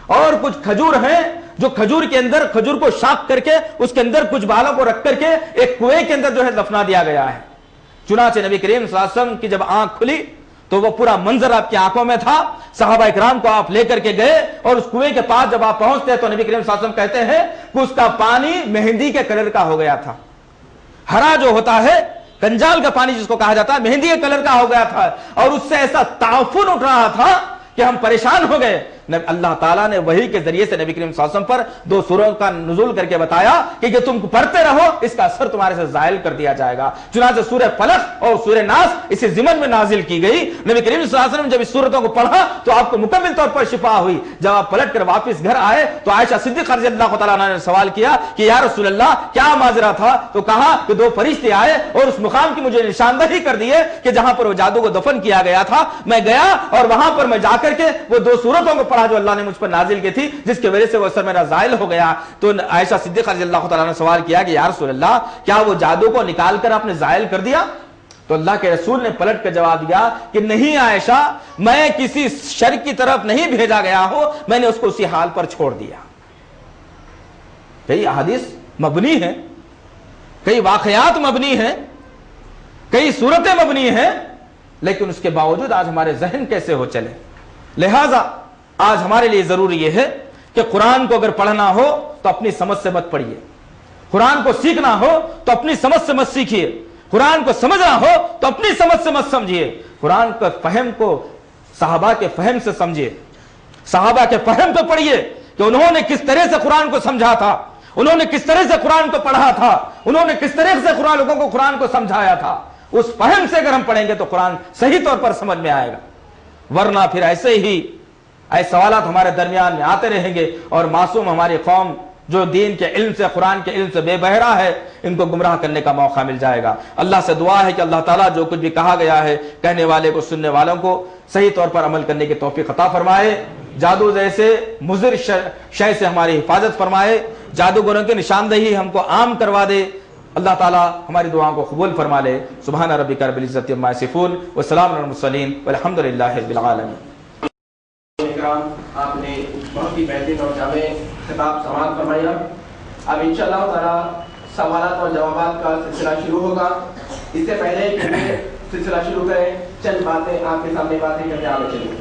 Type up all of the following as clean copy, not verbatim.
اور کچھ کھجور ہیں جو کھجور کے اندر کھجور کو شاک کر کے اس کے اندر کچھ بالوں کو رکھ کر کے ایک کنویں کے اندر جو ہے دفنا دیا گیا ہے۔ چنانچہ نبی کریم صلی اللہ علیہ وسلم کی جب آنکھ کھلی تو وہ پورا منظر آپ کی آنکھوں میں تھا۔ صحابہ اکرام کو آپ لے کر کے گئے اور اس کنویں کے پاس جب آپ پہنچتے تو نبی کریم صلی اللہ علیہ وسلم کہتے ہیں کہ اس کا پانی مہندی کے کلر کا ہو گیا تھا۔ ہرا جو ہوتا ہے کنجال کا پانی جس کو کہا جاتا ہے، مہندی کے کلر کا ہو گیا تھا، اور اس سے ایسا تعفن اٹھ رہا تھا کہ ہم پریشان ہو گئے۔ اللہ تعالیٰ نے وحی کے ذریعے سے نبی کریم صلی اللہ علیہ وسلم پر 2 سوروں کا نزول کر کے بتایا کہ یہ تم پڑھتے رہو، اس کا اثر تمہارے سے زائل کر دیا جائے گا۔ چنانچہ سورہ فلق اور سورہ ناس اسی ضمن میں نازل کی گئی۔ نبی کریم صلی اللہ علیہ وسلم جب اس سورتوں کو پڑھا تو آپ کو مکمل طور پر شفا ہوئی۔ جب آپ پلٹ کر واپس گھر آئے تو عائشہ صدیقہ رضی اللہ تعالیٰ عنہا نے سوال کیا کہ یا رسول اللہ کیا ماجرا تھا؟ تو کہا کہ 2 فرشتے آئے اور اس مقام کی مجھے نشاندہی کر دیے کہ جہاں پر وہ جادو کو دفن کیا گیا تھا، میں گیا اور وہاں پر میں جا کر کے وہ 2 سورتوں کو پڑھا جو اللہ نے مجھ پر نازل کی تھی، جس کی وجہ سے وہ اثر میرا زائل ہو گیا۔ تو عائشہ صدیقہ رضی اللہ تعالیٰ نے سوال کیا کہ یا رسول اللہ کیا وہ جادو کو نکال کر آپ نے زائل کر دیا؟ تو اللہ کے رسول نے پلٹ کر جواب دیا کہ نہیں عائشہ، میں کسی شر کی طرف نہیں بھیجا گیا ہوں، میں نے اس کو اسی حال پر چھوڑ دیا۔ کئی احادیث مبنی ہیں، کئی واقعات مبنی ہیں، کئی صورتیں مبنی ہیں، لیکن اس کے باوجود آج ہمارے ذہن کیسے ہو چلے۔ لہذا آج ہمارے لیے ضروری یہ ہے کہ قرآن کو اگر پڑھنا ہو تو اپنی سمجھ سے مت پڑھیے، قرآن کو سیکھنا ہو تو اپنی سمجھ سے مت سیکھیے، قرآن کو سمجھنا ہو تو اپنی سمجھ سے مت سمجھیے، قرآن کا فہم کو صحابہ کے فہم سے سمجھیے، صحابہ کے فہم پہ پڑھیے کہ انہوں نے کس طرح سے قرآن کو سمجھا تھا، انہوں نے کس طرح سے قرآن کو پڑھا تھا، انہوں نے کس طرح سے قرآن لوگوں کو قرآن کو سمجھایا تھا۔ اس فہم سے اگر ہم پڑھیں گے تو قرآن صحیح طور پر سمجھ میں آئے گا، ورنہ پھر ایسے ہی ایسے سوالات ہمارے درمیان میں آتے رہیں گے اور معصوم ہماری قوم جو دین کے علم سے قرآن کے علم سے بے بہرا ہے ان کو گمراہ کرنے کا موقع مل جائے گا۔ اللہ سے دعا ہے کہ اللہ تعالیٰ جو کچھ بھی کہا گیا ہے کہنے والے کو سننے والوں کو صحیح طور پر عمل کرنے کی توفیق عطا فرمائے، جادو جیسے مضر شے سے ہماری حفاظت فرمائے، جادوگروں کی نشاندہی ہم کو عام کروا دے۔ اللہ تعالیٰ ہماری دعاؤں کو قبول فرما لے۔ سبحان ربک رب العزت عما یصفون وسلام علی المرسلین والحمد للہ رب العالمین۔ آپ نے بہت ہی بہترین اور جامع خطاب سماعت فرمایا۔ اب انشاءاللہ تعالیٰ سوالات اور جوابات کا سلسلہ شروع ہوگا۔ اس سے پہلے کہ یہ سلسلہ شروع کریں چند باتیں آپ کے سامنے باتیں کرنے آگے چلیں۔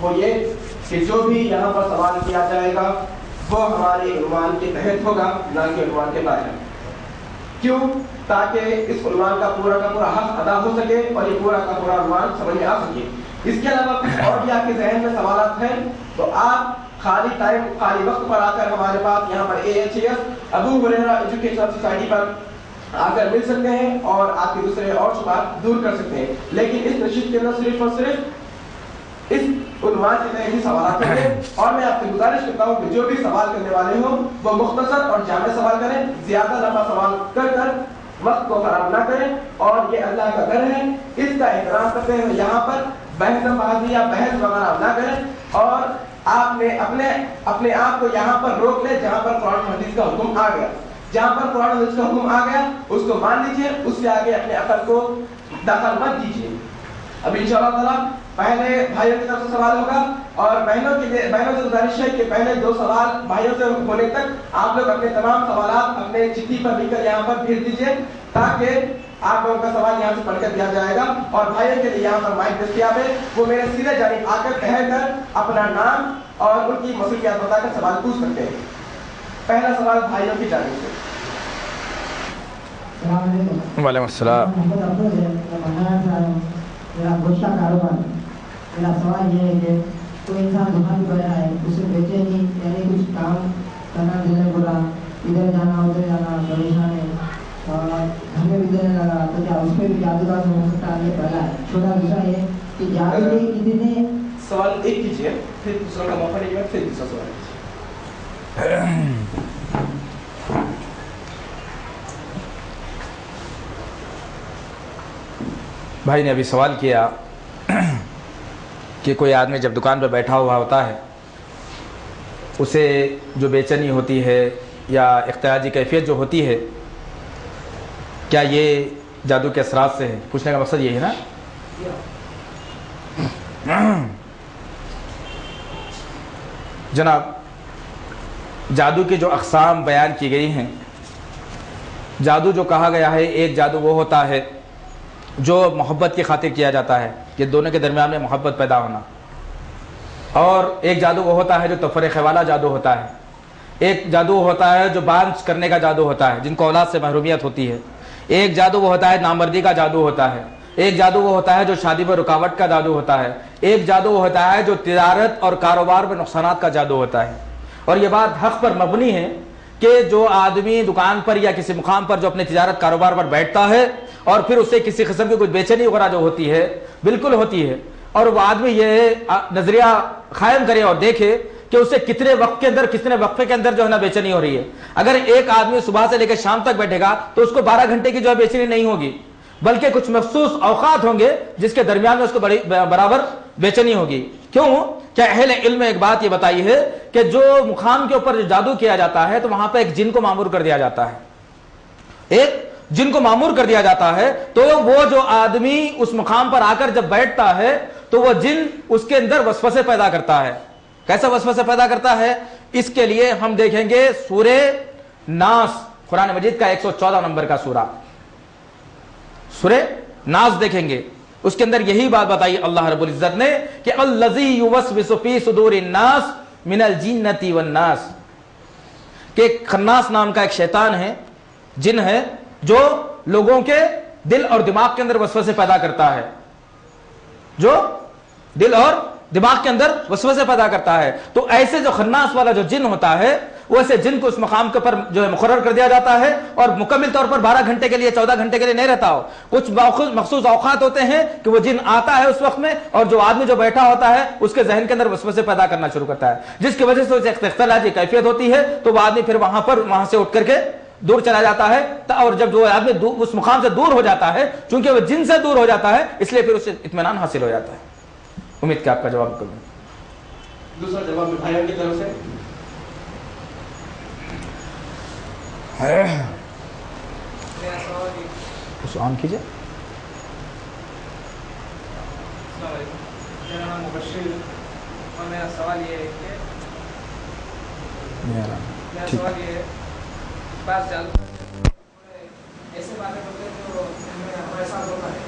وہ یہ کہ جو بھی یہاں پر سوال کیا جائے گا وہ ہمارے عنوان کے تحت ہوگا، نہ کہ عنوان کے باہر۔ کیوں؟ تاکہ اس عنوان کا پورا حق ادا ہو سکے اور یہ پورا کا پورا عنوان سمجھ میں آ سکے۔ اس کے علاوہ کچھ اور بھی آپ کے ذہن میں سوالات ہیں تو آپ خالی وقت پر آ کر ہمارے پاس یہاں پر AHS ابو ہریرہ ایجوکیشنل سوسائٹی پر آ کر مل سکتے ہیں اور آپ کے دوسرے اور شبہات دور کر سکتے ہیں۔ لیکن اس نشست کے اندر صرف اور صرف اس عنوان کے تحت ہی سوالات کریں، اور میں آپ سے گزارش کرتا ہوں کہ جو بھی سوال کرنے والے ہوں وہ مختصر اور جامع سوال کریں، زیادہ لمبا سوال کر وقت کو خراب نہ کریں، اور یہ اللہ کا گھر ہے، اس کا احترام کرتے ہوئے یہاں پر بحث بازی یا بحث وغیرہ نہ کریں، اور آپ نے اپنے آپ کو یہاں پر روک لے جہاں پر قرآن و حدیث کا حکم آ گیا۔ جہاں پر قرآن و حدیث کا حکم آ گیا اس کو مان لیجئے، اس سے آگے اپنے عقل کو دخل مت دیجیے۔ اب انشاءاللہ تعالیٰ پہلے بھائیوں کی طرف سے سوال ہوگا، اور بہنوں سے گزارش ہے کہ پہلے 2 سوال بھائیوں سے ہونے تک آپ لوگ اپنے تمام سوالات اپنے چٹھی پر لکھ کر یہاں پر بھیج دیجیے، تاکہ آپ لوگوں کا سوال یہاں سے پڑھ کر دیا جائے گا۔ اور بھائیوں کے لیے یہاں پر مائک دستیاب ہے، وہ میرے سیدھے جانب آ کر ٹھہر کر اپنا نام اور ان کی مصروفیات بتا کر سوال پوچھ سکتے ہیں۔ پہلا سوال بھائیوں کی جانب سے۔ وعلیکم السلام۔ میرا گوشت کا کاروبار ہے۔ میرا سوال یہ ہے کہ کوئی انسان دکان پہ آیا ہے، اسے بیچے نہیں، یعنی کچھ کام کرنا دینے بولا، ادھر جانا ادھر جانا، پریشان ہے اور گھر میں بھی دینے لگا، تو کیا اس پہ بھی جادو کا ہو سکتا ہے؟ یہ پہلا ہے۔ چھوٹا دوسرا یہ کہ جادو کے کتنے سوال ایک کیجیے، پھر دوسروں کا موقع لے گا، پھر دوسرا سوال کیجیے۔ بھائی نے ابھی سوال کیا کہ کوئی آدمی جب دکان پہ بیٹھا ہوا ہوتا ہے اسے جو بے چینی ہوتی ہے یا اختیاجی کیفیت جو ہوتی ہے، کیا یہ جادو کے اثرات سے ہے؟ پوچھنے کا مقصد یہی ہے نا؟ जनाब, जादू की जो अक़साम बयान की गई हैं, जादू जो कहा गया है, एक जादू वो होता है जो मोहब्बत की खातिर किया जाता है, कि दोनों के दरमियान में मोहब्बत पैदा होना, और एक जादू वो होता है जो तफरीक़ वाला जादू होता है, एक जादू होता है जो बांझ करने का जादू होता है, जिनको औलाद से महरूमियत होती है, एक जादू वो होता है नामर्दी का जादू होता है, एक जादू वो होता है जो शादी में रुकावट का जादू होता है, एक जादू वो होता है जो तिजारत और कारोबार में नुकसानात का जादू होता है। और ये बात हक़ पर मबनी है कि जो आदमी दुकान पर या किसी मुकाम पर जो अपने तिजारत कारोबार पर बैठता है और फिर उससे किसी किस्म की कुछ बेचैनी वगैरह जो होती है, बिल्कुल होती है, और वो आदमी ये नजरिया कायम करे और देखे कि उससे कितने वक्त के अंदर, कितने वक्फे के अंदर जो है ना बेचैनी हो रही है। अगर एक आदमी सुबह से लेकर शाम तक बैठेगा तो उसको 12 घंटे की जो है बेचैनी नहीं होगी, बल्कि कुछ मखसूस औकात होंगे जिसके दरमियान में उसको बराबर बेचैनी होगी। क्यों? क्या अहले इल्म एक बात ये बताई है कि जो मुकाम के ऊपर जादू किया जाता है तो वहां पर एक जिन को मामूर कर दिया जाता है, एक जिन को मामूर कर दिया जाता है, तो वो जो आदमी उस मुकाम पर आकर जब बैठता है तो वो जिन उसके अंदर वसवसे पैदा करता है। कैसा वसवसे पैदा करता है? इसके लिए हम देखेंगे सूरे नास, कुरान मजीद का 114 नंबर का सूरा, सूरे नास देखेंगे, उसके अंदर यही बात बताई अल्लाह रब्बुल इज्जत ने कि अल्लज़ी युवस्विसु फी सुदूरिन नास मिनल जिन्नति वन नास, कि खन्नास नाम का एक शैतान है, जिन है, जो लोगों के दिल और दिमाग के अंदर वसवसे पैदा करता है, जो दिल और दिमाग के अंदर वसवसे पैदा करता है। तो ऐसे जो खन्नास वाला जो जिन होता है, वैसे जिन को उस मकाम के ऊपर जो है मुकर्रर कर दिया जाता है, और मुकम्मल तौर पर 12 घंटे के लिए, 14 घंटे के लिए नहीं रहता हो। कुछ मखसूस औकात होते हैं कि वो जिन आता है उस वक्त में, और जो आदमी जो बैठा होता है उसके जहन के अंदर वसवसे पैदा करना शुरू करता है, जिसकी वजह से उसे इख्तिलाजी कैफियत होती है। तो वो आदमी फिर वहां से उठ करके दूर चला जाता है, और जब जो आदमी उस मुकाम से दूर हो जाता है, चूंकि वो जिन से दूर हो जाता है, इसलिए फिर उसे इत्मीनान हासिल हो जाता है। उम्मीद कि आपका जवाब करूं। दूसरा जवाब भाइयों की तरफ से उस ऑन कीजिए। मेरा नाम मुबश्शिर और मेरा सवाल ये है कि मेरा सवाल ये है, बात चालू ऐसे बातें होते हैं जो हमारे साथ होता है,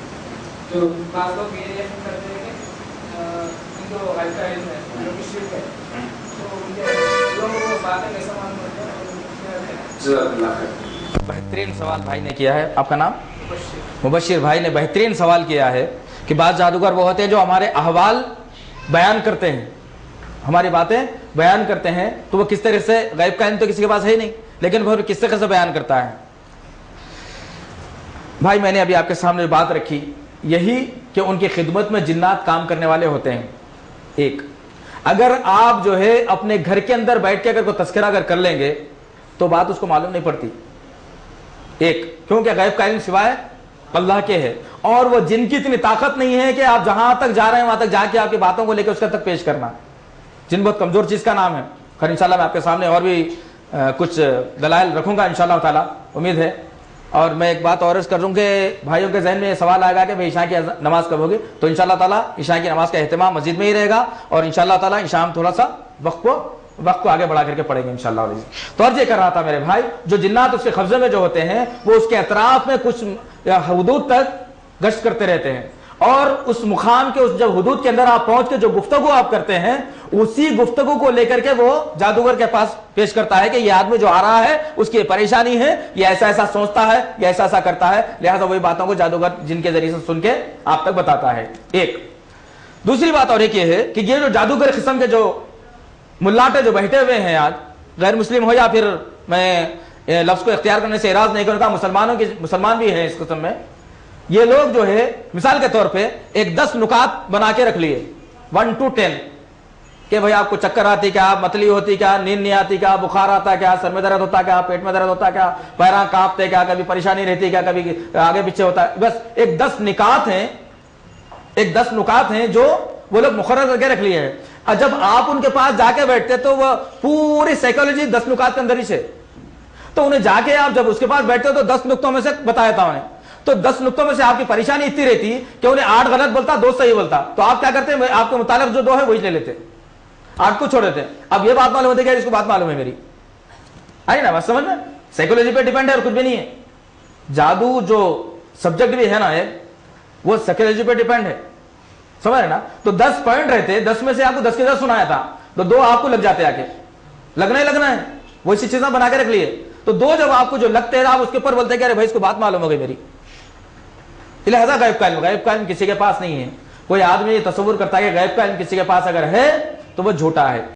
जो बात लोग ये करते हैं कि इनको गैब का इल्म है, जो कि शिर्क है, तो उनके लोग वो बातें कैसे मालूम करते हैं? बेहतरीन सवाल भाई ने किया है। आपका नाम? मुबश्शिर भाई ने बेहतरीन सवाल किया है कि बाद जादूगर वो होते हैं जो हमारे अहवाल बयान करते हैं, हमारी बातें बयान करते हैं, तो वो किस तरह से, गैब का इल्म तो किसी के पास है ही नहीं, लेकिन वो किस तरह से बयान करता है। भाई मैंने अभी आपके सामने बात रखी यही कि उनकी खिदमत में जिन्नात काम करने वाले होते हैं। एक, अगर आप जो है अपने घर के अंदर बैठ के अगर कोई तस्करा अगर कर लेंगे तो बात उसको मालूम नहीं पड़ती। एक, क्योंकि गैब का इल्म सिवाय अल्लाह के है, और वो जिनकी इतनी ताकत नहीं है कि आप जहां तक जा रहे हैं वहां तक जाके आपकी बातों को लेकर उसका तक पेश करना। जिन बहुत कमजोर चीज का नाम है। खैर इंशाल्लाह मैं आपके सामने और भी कुछ दलाइल रखूंगा इंशाल्लाह ताला, उम्मीद है। और मैं एक बात और अर्ज कर दूं कि भाइयों के जहन में ये सवाल आएगा कि भाई ईशा की नमाज कब होगी, तो इंशाल्लाह ताला ईशा की नमाज का एहतमाम मस्जिद में ही रहेगा, और इंशाल्लाह ताला ईशा हम थोड़ा सा वक्त को आगे बढ़ा करके पढ़ेंगे इंशाल्लाह। तो अर्ज ये कर रहा था मेरे भाई, जो जिन्नात उसके कब्जे में जो होते हैं वो उसके अतराफ में कुछ हुदूद तक गश्त करते रहते हैं, और उस मुकाम के उस जब हुदूद के अंदर आप पहुंच के जो गुफ्तगू आप करते हैं, उसी गुफ्तगू को लेकर के वो जादूगर के पास पेश करता है कि ये आदमी जो आ रहा है उसकी परेशानी है, ये ऐसा ऐसा सोचता है, ये ऐसा ऐसा करता है, लिहाजा वही बातों को जादूगर जिनके जरिए से सुन के आप तक बताता है। एक दूसरी बात और एक ये है कि ये जो जादूगर किस्म के जो मुल्लाटे जो बैठे हुए हैं आज, गैर मुस्लिम हो या फिर मैं लफ्ज को इख्तियार करने से इराज नहीं करूंगा, मुसलमान भी हैं इस किस्म में, ये लोग जो है मिसाल के तौर पे एक 10 नुकात बना के रख लिए 1 to 10 कि भाई आपको चक्कर आती क्या, मतली होती क्या, नींद नहीं आती क्या, बुखार आता क्या, सर में दर्द होता क्या, पेट में दर्द होता क्या, पैरा कांपते क्या, कभी परेशानी रहती क्या, कभी आगे पीछे होता है। बस एक 10 निकात हैं, एक 10 नुकात हैं जो वो लोग मुकर्रर करके रख लिए हैं। और जब आप उनके पास जाके बैठते तो वह पूरी साइकोलॉजी 10 नुकात के अंदर ही से, तो उन्हें जाके आप जब उसके पास बैठते हो तो 10 नुक्तों में से बताया था उन्हें, तो 10 नुक्तों में से आपकी परेशानी इतनी रहती कि उन्हें 8 गलत बोलता, 2 सही बोलता, तो आप क्या करते हैं, आपके मुतालिक जो 2 है वही ले लेते। आर्ट को छोड़ देते हैं। अब ये बात मालूम होती है, इसको बात मालूम है मेरी, आई ना बात समझ में? साइकोलॉजी पे डिपेंड है और कुछ भी नहीं है। जादू जो सब्जेक्ट भी है ना वो साइकोलॉजी पे डिपेंड है, समझ रहे ना? तो 10 पॉइंट रहते, 10 में से आपको 10 के 10 सुनाया था, तो 2 आपको लग जाते, आके लगना ही लगना है, वो इसी चीज में बना के रख लिए। तो 2 जब आपको जो लगते हैं, आप उसके ऊपर बोलते हैं कि अरे भाई इसको बात मालूम हो गई मेरी। लिहाजा गायब का इल्म किसी के पास नहीं है। कोई आदमी तस्वुर करता है कि गायब का इल्म किसी के पास अगर है तो वो झूठा है।